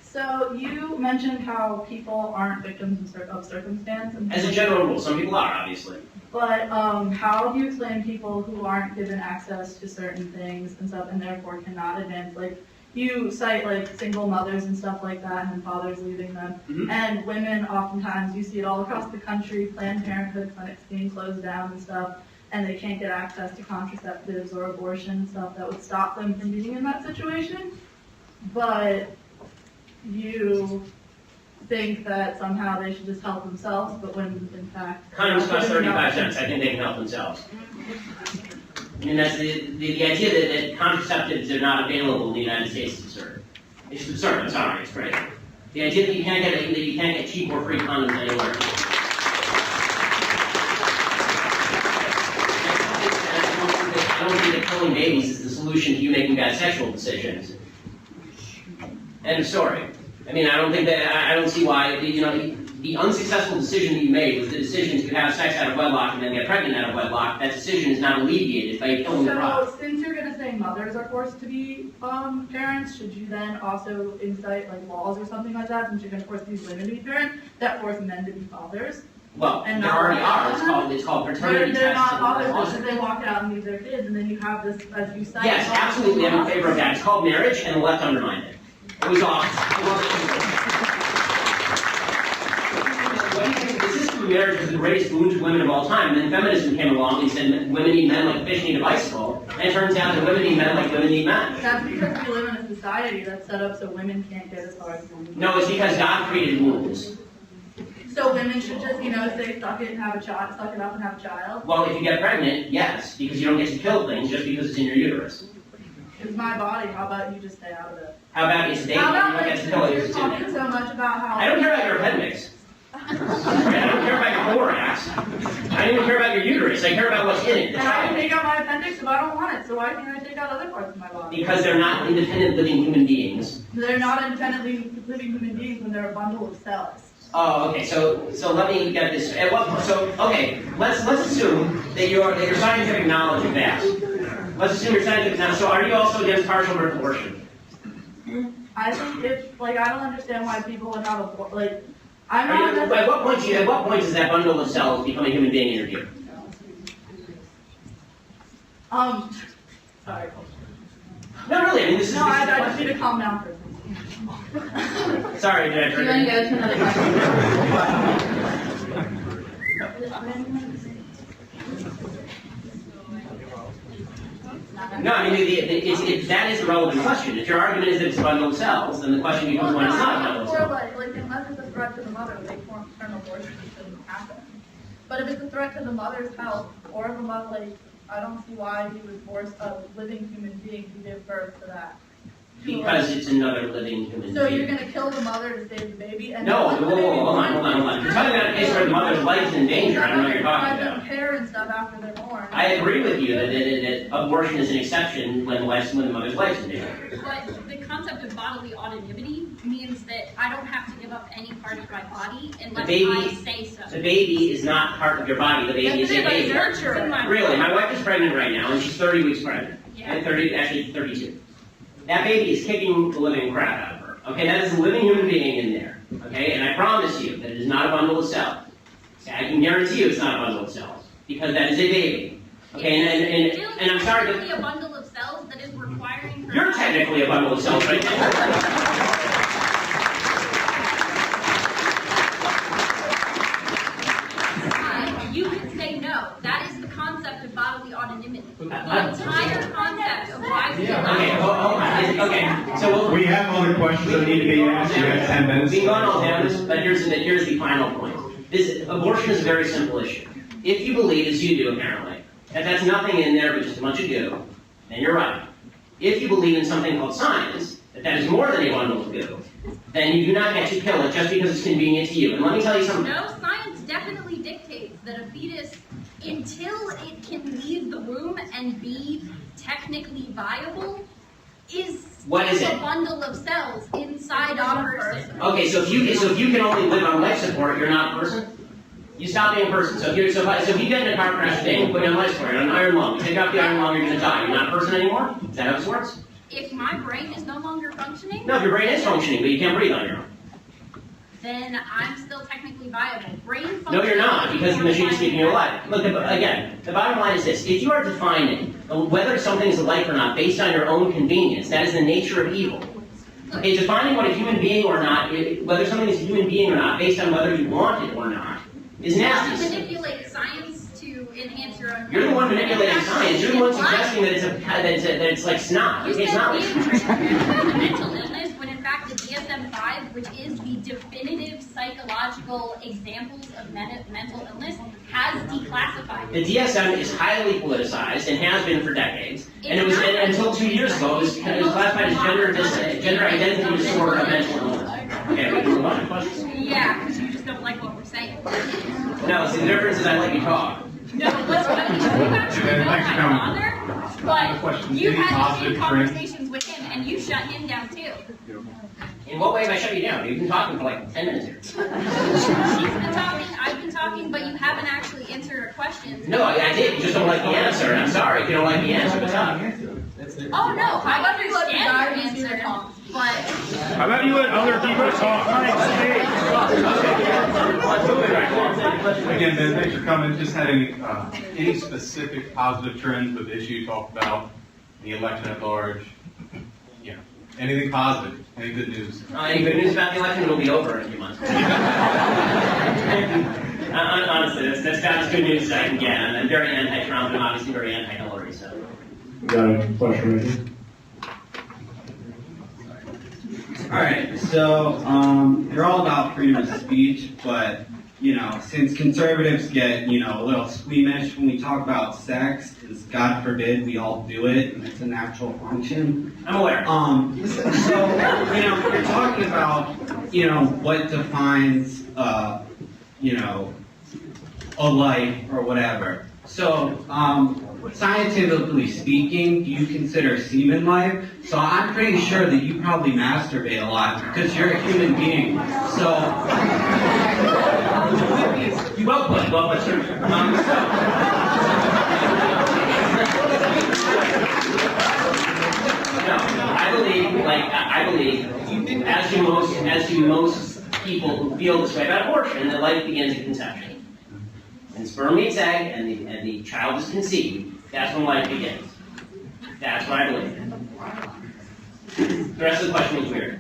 So you mentioned how people aren't victims of circumstance. As a general rule, some people are, obviously. But how do you explain people who aren't given access to certain things and stuff, and therefore cannot advance? Like, you cite like single mothers and stuff like that, and then fathers leaving them. Mm-hmm. And women, oftentimes, you see it all across the country, Planned Parenthood clinics being closed down and stuff, and they can't get access to contraceptives or abortion and stuff that would stop them from being in that situation. But you think that somehow they should just help themselves, but when in fact... Condoms cost 35 cents. I think they can help themselves. I mean, that's the idea that contraceptives are not available in the United States is absurd. It's absurd, I'm sorry, it's crazy. The idea that you can't get cheap or free condoms anywhere. I don't think that killing babies is the solution to you making bad sexual decisions. End of story. I mean, I don't see why, the unsuccessful decision that you made was the decision to have sex out of wedlock and then get pregnant out of wedlock. That decision is not alleviated by killing the product. So, since you're going to say mothers are forced to be parents, should you then also incite like laws or something like that, since you're going to force these women to be parents, that force men to be fathers? Well, and there already are. It's called paternity tests. They're not fathers because they walk out and leave their kids, and then you have this, as you cite. Yes, absolutely, I'm in favor of that. It's called marriage, and the left undermined it. It was awesome. The system of marriage was the greatest boon to women of all time, and then feminism came along and said women need men like fish need a bicycle, and it turns out that women need men like women need men. That's because we live in a society that's set up so women can't get as far as men. No, it's because God created rules. So women should just, say suck it and have a child, suck it up and have a child? Well, if you get pregnant, yes, because you don't get to kill things just because it's in your uterus. It's my body, how about you just stay out of it? How about it's dating, you don't get to kill it because it's in You're there. talking so much about how... I don't care about your appendix. I don't care about your thorax. I don't even care about your uterus. I care about what's in it, the And I can child. take out my appendix if I don't want it, so why can't I take out other parts of my body? Because they're not independent living human beings. They're not independently living human beings when they're a bundle of cells. Oh, okay. So let me get this. At what point? So okay, let's assume that your scientific knowledge is vast. Let's assume your scientific knowledge. So are you also against partial birth abortion? I think I don't understand why people would have I'm Are not... you, at what point does that bundle of cells become a human being in your view? Sorry. No, really. I mean, this is. No, I just need to calm down for a second. Sorry, did I Do you want to go to another No, I mean, that is the relevant question. If your argument is that it's a bundle of cells, then the question becomes when it's not a bundle of cells. Unless it's a threat to the mother, they form maternal abortion, it shouldn't happen. But if it's a threat to the mother's health, or the mother, I don't see why you would force a living human being to give birth to that. Because it's another living human being. So you're going to kill the mother to save the baby? And no, hold on. You're talking about a case where the mother's life is in danger. I don't know what you're talking about. Care and stuff after they're born. I agree with you that abortion is an exception when the mother's life is in danger. But the concept of bodily autonomy means that I don't have to give up any part of my body unless I say so. The baby is not part of your body. The baby is a baby. Really, my wife is pregnant right now, and she's 30 weeks pregnant. Yeah. Actually 32. That baby is kicking the living crap out of her. Okay, that is a living human being in there. Okay, and I promise you that it is not a bundle of cells. See, I can guarantee you it's not a bundle of cells because that is a baby. Okay, and I'm sorry, but a bundle of cells that is requiring. You're technically a bundle of cells right now. You can say no. That is the concept of bodily autonomy. The entire concept of why we Okay, so we have other questions that need to be asked. You have 10 minutes. We can go on all down this, but here's the final point. Abortion is a very simple issue. If you believe, as you do apparently, that that's nothing in there but just a bunch of goo, then you're right. If you believe in something called science, that is more than a bundle of goo, then you do not get to kill it just because it's convenient to you. And let me tell you something. No, science definitely dictates that a fetus, until it can leave the womb and be technically viable, is a bundle of cells inside a person. Okay, so if you can only live on life support, you're not a person? You stop being a person. So if you get in a car crash today and put you on life support, you're on an iron lung, you take out the iron lung, you're going to die. You're not a person anymore? Is that how this works? if my brain is no longer functioning, No, if your brain is functioning, but you can't breathe on your own. then I'm still technically viable. Brain function. No, you're not, because the machine is keeping you alive. Look, again, the bottom line is this. If you are defining whether something is a life or not based on your own convenience, that is the nature of evil. Okay, defining what a human being or not, whether something is a human being or not, based on whether you want it or not, is nasty. You manipulate science to enhance your own. You're the one manipulating science. You're the one suggesting that it's like snot. You It's not like said mental illness, when in fact the DSM-5, which is the definitive psychological examples of mental illness, has declassified the it. DSM is highly politicized and has been for decades. And it was until 2 years ago, it was classified as gender identity disorder of mental illness. Okay, we can move on to questions. Yeah, because you just don't like what we're saying. No, see, the difference is I let you talk. No, what's funny is you actually know my father, but you had the same conversations with him, and you shut him down too. In what way have I shut you down? You've been talking for like 10 minutes here. He's been talking, I've been talking, but you haven't actually answered our questions. No, I did. You just don't like the answer. I'm sorry if you don't like the answer. What's up? Oh no, I understand your answer, but How about you let other people talk? Again, Ben, thanks for coming. Just had any specific positive trends with the issue you talked about, the election at large? Yeah. Anything positive? Any good news? Any good news about the election? It'll be over in a few months. Honestly, that's about as good news as I can get. I'm very anti-Trump and obviously very anti-Hillary, so. Got a question right here. All right, so you're all about freedom of speech, but since conservatives get a little squeamish when we talk about sex, because God forbid we all do it, and it's a natural function. I'm aware. So you're talking about what defines a life or whatever. So scientifically speaking, do you consider semen life? So I'm pretty sure that you probably masturbate a lot because you're a human being. So Well put, sir. No, I believe, as do most people who feel this way about abortion, that life begins at conception. And sperm meets egg, and the child is conceived. That's when life begins. That's what I believe. The rest of the question was weird.